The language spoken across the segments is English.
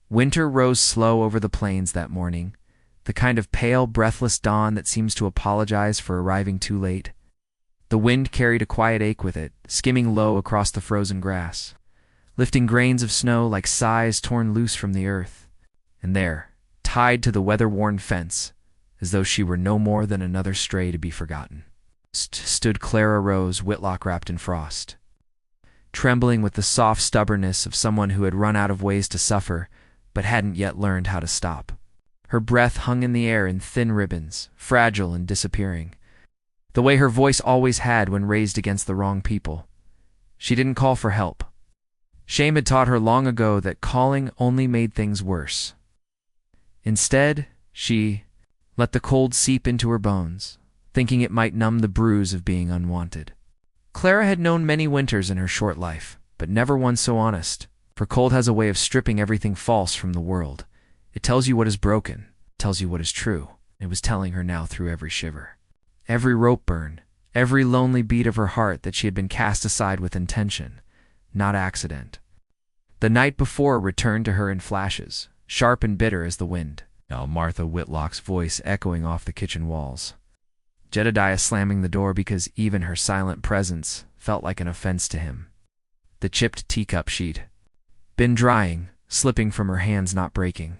Winter rose slow over the plains that morning, the kind of pale, breathless dawn that seems to apologize for arriving too late. The wind carried a quiet ache with it, skimming low across the frozen grass, lifting grains of snow like sighs torn loose from the earth. And there, tied to the weather-worn fence, as though she were no more than another stray to be forgotten, stood Clara Rose Whitlock wrapped in frost, trembling with the soft stubbornness of someone who had run out of ways to suffer but hadn't yet learned how to stop. Her breath hung in the air in thin ribbons, fragile and disappearing, the way her voice always had when raised against the wrong people. She didn't call for help. Shame had taught her long ago that calling only made things worse. Instead, she let the cold seep into her bones, thinking it might numb the bruise of being unwanted. Clara had known many winters in her short life, but never one so honest, for cold has a way of stripping everything false from the world. It tells you what is broken, tells you what is true. It was telling her now through every shiver, every rope burn, every lonely beat of her heart that she had been cast aside with intention, not accident. The night before returned to her in flashes, sharp and bitter as the wind. Now Martha Whitlock's voice echoing off the kitchen walls. Jedediah slamming the door because even her silent presence felt like an offense to him. The chipped teacup sheet. Been drying, slipping from her hands, not breaking,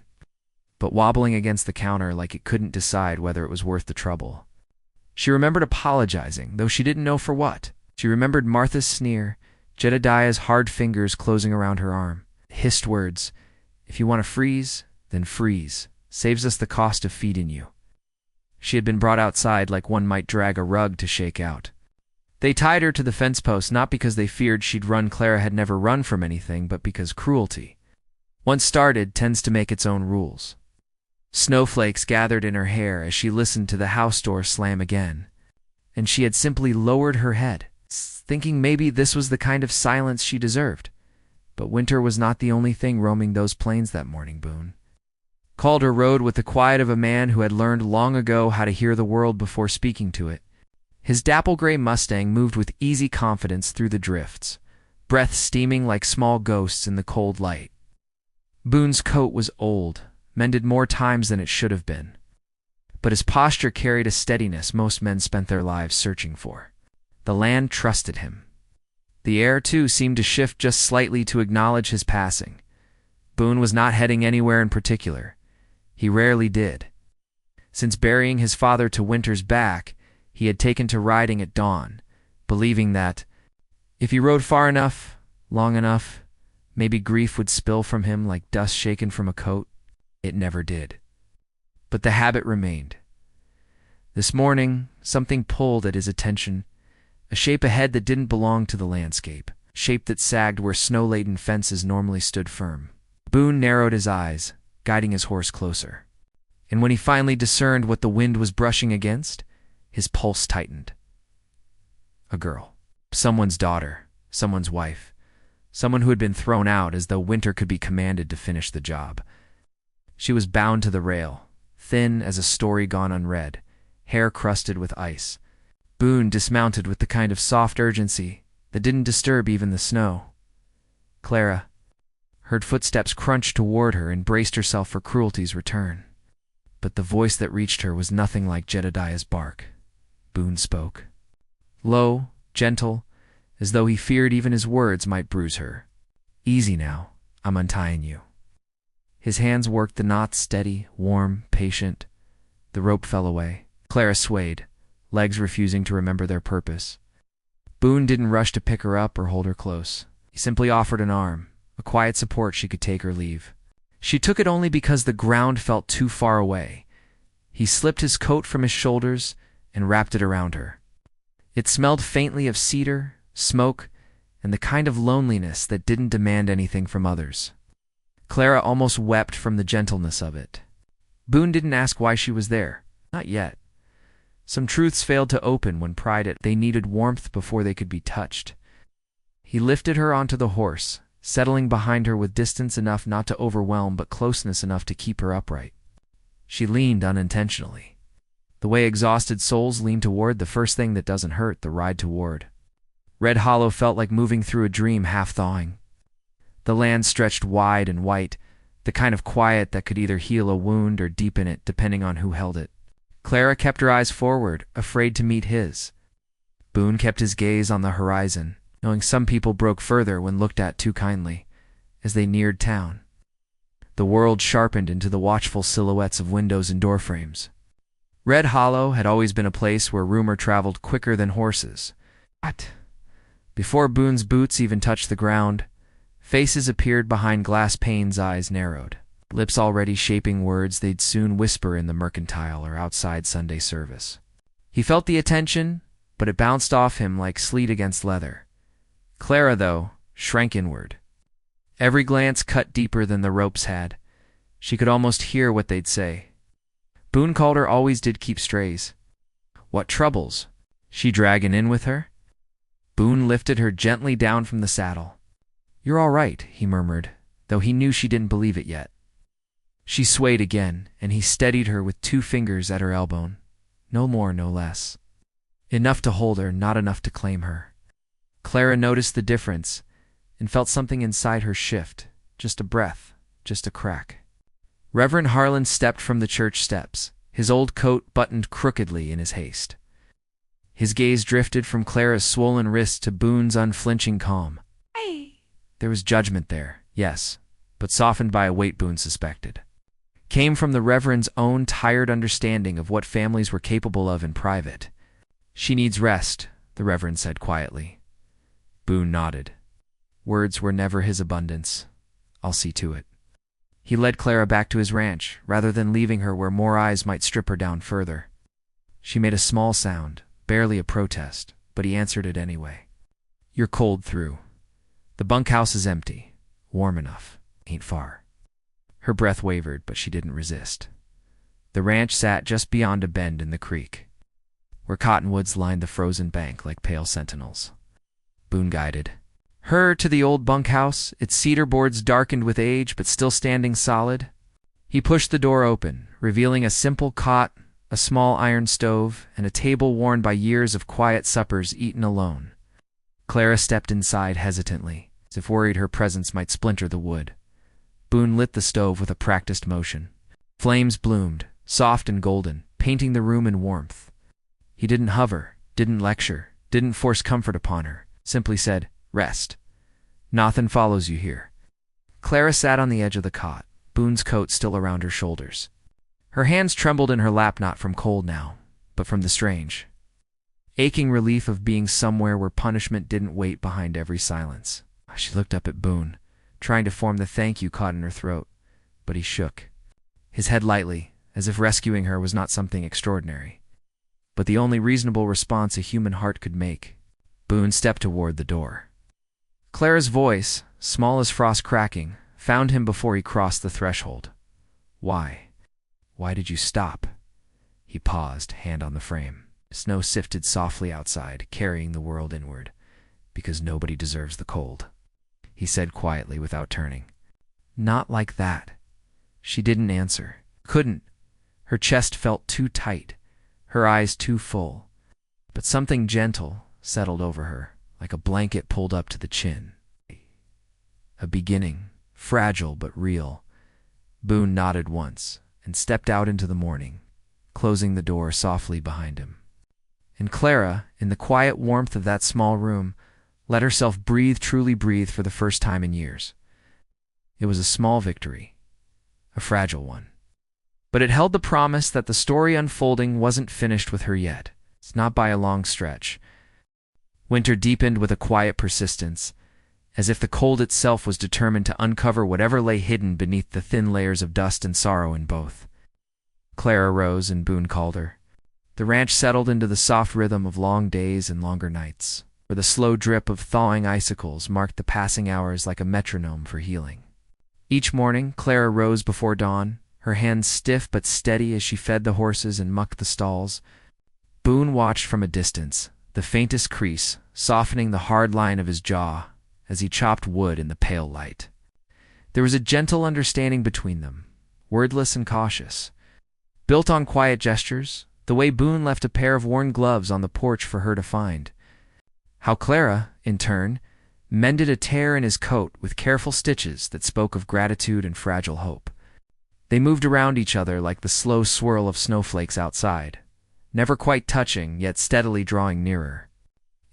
but wobbling against the counter like it couldn't decide whether it was worth the trouble. She remembered apologizing, though she didn't know for what. She remembered Martha's sneer, Jedediah's hard fingers closing around her arm, hissed words, "If you want to freeze, then freeze. Saves us the cost of feeding you." She had been brought outside like one might drag a rug to shake out. They tied her to the fence post not because they feared she'd run. Clara had never run from anything, but because cruelty, once started, tends to make its own rules. Snowflakes gathered in her hair as she listened to the house door slam again, and she had simply lowered her head, thinking maybe this was the kind of silence she deserved. But winter was not the only thing roaming those plains that morning. Boone Calder rode with the quiet of a man who had learned long ago how to hear the world before speaking to it. His dapple-gray Mustang moved with easy confidence through the drifts, breath steaming like small ghosts in the cold light. Boone's coat was old, mended more times than it should have been, but his posture carried a steadiness most men spent their lives searching for. The land trusted him. The air, too, seemed to shift just slightly to acknowledge his passing. Boone was not heading anywhere in particular. He rarely did. Since burying his father to Winter's back, he had taken to riding at dawn, believing that, if he rode far enough, long enough, maybe grief would spill from him like dust shaken from a coat. It never did. But the habit remained. This morning, something pulled at his attention, a shape ahead that didn't belong to the landscape, shape that sagged where snow-laden fences normally stood firm. Boone narrowed his eyes, guiding his horse closer. And when he finally discerned what the wind was brushing against, his pulse tightened. A girl. Someone's daughter. Someone's wife. Someone who had been thrown out as though winter could be commanded to finish the job. She was bound to the rail, thin as a story gone unread, hair crusted with ice. Boone dismounted with the kind of soft urgency that didn't disturb even the snow. Clara heard footsteps crunch toward her and braced herself for cruelty's return. But the voice that reached her was nothing like Jedediah's bark. Boone spoke. Low, gentle, as though he feared even his words might bruise her. "Easy now, I'm untying you." His hands worked the knots, steady, warm, patient. The rope fell away. Clara swayed, legs refusing to remember their purpose. Boone didn't rush to pick her up or hold her close. He simply offered an arm, a quiet support she could take or leave. She took it only because the ground felt too far away. He slipped his coat from his shoulders and wrapped it around her. It smelled faintly of cedar, smoke, and the kind of loneliness that didn't demand anything from others. Clara almost wept from the gentleness of it. Boone didn't ask why she was there. Not yet. Some truths failed to open when they needed warmth before they could be touched. He lifted her onto the horse, settling behind her with distance enough not to overwhelm but closeness enough to keep her upright. She leaned unintentionally. The way exhausted souls lean toward the first thing that doesn't hurt, the ride toward. Red Hollow felt like moving through a dream half thawing. The land stretched wide and white, the kind of quiet that could either heal a wound or deepen it depending on who held it. Clara kept her eyes forward, afraid to meet his. Boone kept his gaze on the horizon, knowing some people broke further when looked at too kindly. As they neared town, the world sharpened into the watchful silhouettes of windows and doorframes. Red Hollow had always been a place where rumor traveled quicker than horses. But before Boone's boots even touched the ground, faces appeared behind glass panes, eyes narrowed, lips already shaping words they'd soon whisper in the mercantile or outside Sunday service. He felt the attention, but it bounced off him like sleet against leather. Clara, though, shrank inward. Every glance cut deeper than the ropes had. She could almost hear what they'd say. Boone called her always did keep strays. What troubles? She draggin' in with her? Boone lifted her gently down from the saddle. You're all right, he murmured, though he knew she didn't believe it yet. She swayed again, and he steadied her with 2 fingers at her elbow. No more, no less. Enough to hold her, not enough to claim her. Clara noticed the difference and felt something inside her shift, just a breath, just a crack. Reverend Harlan stepped from the church steps, his old coat buttoned crookedly in his haste. His gaze drifted from Clara's swollen wrist to Boone's unflinching calm. Hey. There was judgment there, yes, but softened by a weight Boone suspected. Came from the Reverend's own tired understanding of what families were capable of in private. She needs rest, the Reverend said quietly. Boone nodded. Words were never his abundance. I'll see to it. He led Clara back to his ranch, rather than leaving her where more eyes might strip her down further. She made a small sound, barely a protest, but he answered it anyway. You're cold through. The bunkhouse is empty. Warm enough. Ain't far. Her breath wavered, but she didn't resist. The ranch sat just beyond a bend in the creek, where cottonwoods lined the frozen bank like pale sentinels. Boone guided her to the old bunkhouse, its cedar boards darkened with age but still standing solid. He pushed the door open, revealing a simple cot, a small iron stove, and a table worn by years of quiet suppers eaten alone. Clara stepped inside hesitantly, as if worried her presence might splinter the wood. Boone lit the stove with a practiced motion. Flames bloomed, soft and golden, painting the room in warmth. He didn't hover, didn't lecture, didn't force comfort upon her, simply said, Rest. Nothin' follows you here. Clara sat on the edge of the cot, Boone's coat still around her shoulders. Her hands trembled in her lap, not from cold now, but from the strange, aching relief of being somewhere where punishment didn't wait behind every silence. She looked up at Boone, trying to form the thank you caught in her throat, but he shook, his head lightly, as if rescuing her was not something extraordinary, but the only reasonable response a human heart could make. Boone stepped toward the door. Clara's voice, small as frost cracking, found him before he crossed the threshold. Why? Why did you stop? He paused, hand on the frame. Snow sifted softly outside, carrying the world inward. Because nobody deserves the cold, he said quietly without turning. Not like that. She didn't answer. Couldn't. Her chest felt too tight, her eyes too full. But something gentle settled over her, like a blanket pulled up to the chin. A beginning, fragile but real. Boone nodded once and stepped out into the morning, closing the door softly behind him. And Clara, in the quiet warmth of that small room, let herself truly breathe for the first time in years. It was a small victory, a fragile one. But it held the promise that the story unfolding wasn't finished with her yet. It's not by a long stretch. Winter deepened with a quiet persistence, as if the cold itself was determined to uncover whatever lay hidden beneath the thin layers of dust and sorrow in both. Clara rose and Boone called her. The ranch settled into the soft rhythm of long days and longer nights, where the slow drip of thawing icicles marked the passing hours like a metronome for healing. Each morning, Clara rose before dawn, her hands stiff but steady as she fed the horses and mucked the stalls. Boone watched from a distance, the faintest crease softening the hard line of his jaw as he chopped wood in the pale light. There was a gentle understanding between them, wordless and cautious. Built on quiet gestures, the way Boone left a pair of worn gloves on the porch for her to find. How Clara, in turn, mended a tear in his coat with careful stitches that spoke of gratitude and fragile hope. They moved around each other like the slow swirl of snowflakes outside, never quite touching, yet steadily drawing nearer.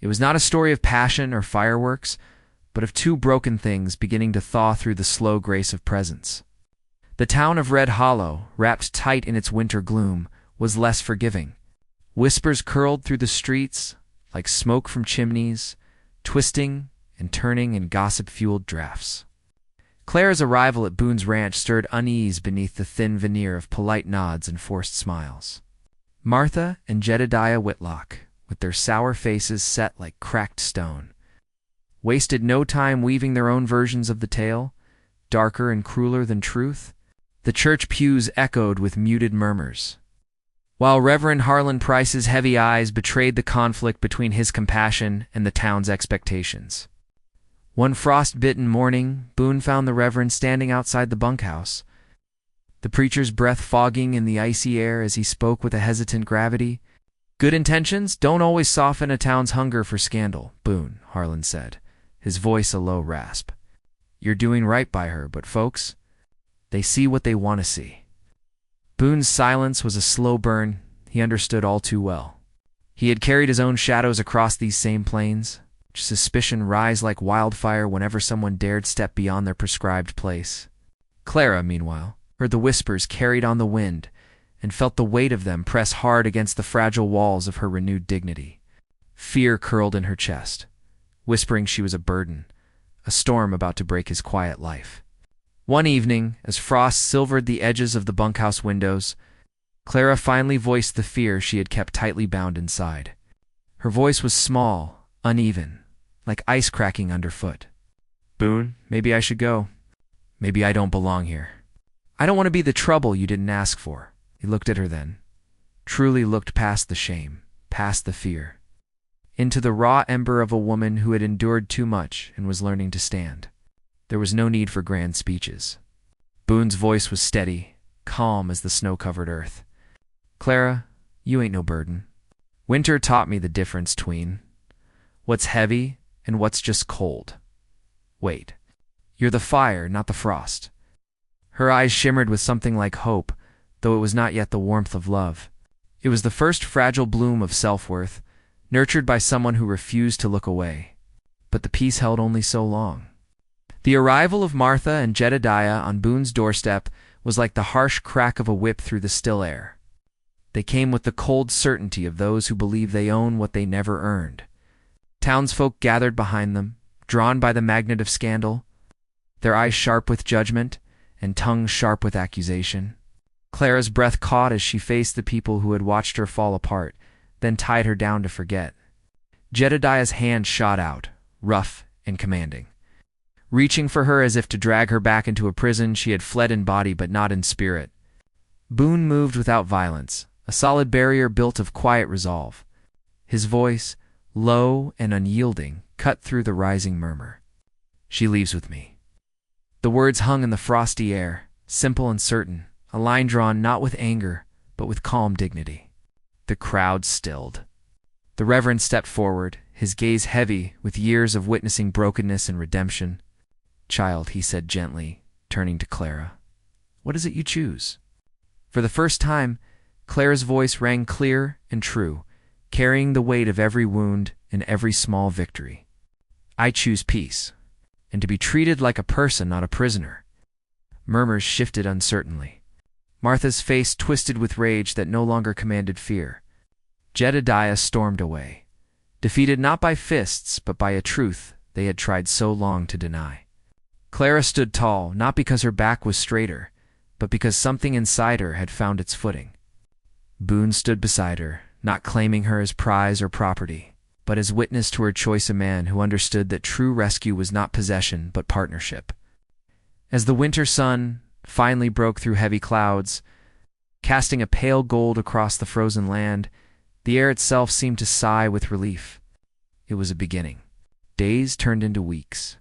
It was not a story of passion or fireworks, but of two broken things beginning to thaw through the slow grace of presence. The town of Red Hollow, wrapped tight in its winter gloom, was less forgiving. Whispers curled through the streets, like smoke from chimneys, twisting and turning in gossip-fueled drafts. Clara's arrival at Boone's ranch stirred unease beneath the thin veneer of polite nods and forced smiles. Martha and Jedediah Whitlock, with their sour faces set like cracked stone, wasted no time weaving their own versions of the tale, darker and crueler than truth. The church pews echoed with muted murmurs, while Reverend Harlan Price's heavy eyes betrayed the conflict between his compassion and the town's expectations. One frost-bitten morning, Boone found the Reverend standing outside the bunkhouse, the preacher's breath fogging in the icy air as he spoke with a hesitant gravity. "Good intentions don't always soften a town's hunger for scandal, Boone," Harlan said, his voice a low rasp. "You're doing right by her, but folks, they see what they want to see." Boone's silence was a slow burn he understood all too well. He had carried his own shadows across these same plains. Suspicion rise like wildfire whenever someone dared step beyond their prescribed place. Clara, meanwhile, heard the whispers carried on the wind and felt the weight of them press hard against the fragile walls of her renewed dignity. Fear curled in her chest, whispering she was a burden, a storm about to break his quiet life. One evening, as frost silvered the edges of the bunkhouse windows, Clara finally voiced the fear she had kept tightly bound inside. Her voice was small, uneven, like ice cracking underfoot. "Boone, maybe I should go. Maybe I don't belong here. I don't want to be the trouble you didn't ask for." He looked at her then, truly looked past the shame, past the fear, into the raw ember of a woman who had endured too much and was learning to stand. There was no need for grand speeches. Boone's voice was steady, calm as the snow-covered earth. "Clara, you ain't no burden. Winter taught me the difference tween what's heavy and what's just cold. Wait, you're the fire, not the frost." Her eyes shimmered with something like hope, though it was not yet the warmth of love. It was the first fragile bloom of self-worth, nurtured by someone who refused to look away. But the peace held only so long. The arrival of Martha and Jedediah on Boone's doorstep was like the harsh crack of a whip through the still air. They came with the cold certainty of those who believe they own what they never earned. Townsfolk gathered behind them, drawn by the magnet of scandal, their eyes sharp with judgment and tongues sharp with accusation. Clara's breath caught as she faced the people who had watched her fall apart, then tied her down to forget. Jedediah's hand shot out, rough and commanding, reaching for her as if to drag her back into a prison she had fled in body but not in spirit. Boone moved without violence, a solid barrier built of quiet resolve. His voice, low and unyielding, cut through the rising murmur. "She leaves with me." The words hung in the frosty air, simple and certain, a line drawn not with anger, but with calm dignity. The crowd stilled. The Reverend stepped forward, his gaze heavy with years of witnessing brokenness and redemption. "Child," he said gently, turning to Clara, "what is it you choose?" For the first time, Clara's voice rang clear and true, carrying the weight of every wound and every small victory. "I choose peace, and to be treated like a person, not a prisoner." Murmurs shifted uncertainly. Martha's face twisted with rage that no longer commanded fear. Jedediah stormed away, defeated not by fists, but by a truth they had tried so long to deny. Clara stood tall, not because her back was straighter, but because something inside her had found its footing. Boone stood beside her, not claiming her as prize or property, but as witness to her choice, a man who understood that true rescue was not possession but partnership. As the winter sun finally broke through heavy clouds, casting a pale gold across the frozen land, the air itself seemed to sigh with relief. It was a beginning. Days turned into weeks.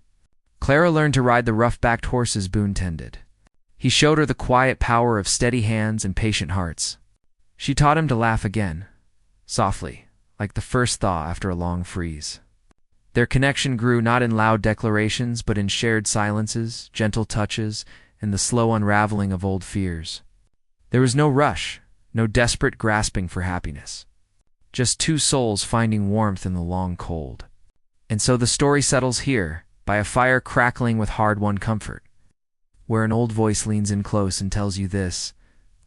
Clara learned to ride the rough-backed horses Boone tended. He showed her the quiet power of steady hands and patient hearts. She taught him to laugh again, softly, like the first thaw after a long freeze. Their connection grew not in loud declarations, but in shared silences, gentle touches, and the slow unraveling of old fears. There was no rush, no desperate grasping for happiness. Just two souls finding warmth in the long cold. And so the story settles here, by a fire crackling with hard-won comfort, where an old voice leans in close and tells you this: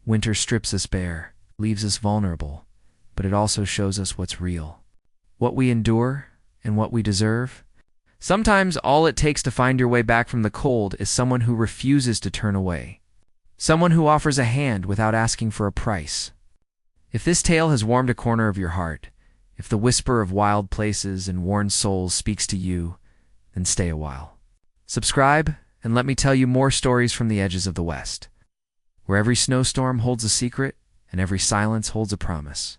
winter strips us bare, leaves us vulnerable, but it also shows us what's real. What we endure and what we deserve. Sometimes all it takes to find your way back from the cold is someone who refuses to turn away. Someone who offers a hand without asking for a price. If this tale has warmed a corner of your heart, if the whisper of wild places and worn souls speaks to you, then stay a while. Subscribe, and let me tell you more stories from the edges of the West, where every snowstorm holds a secret and every silence holds a promise.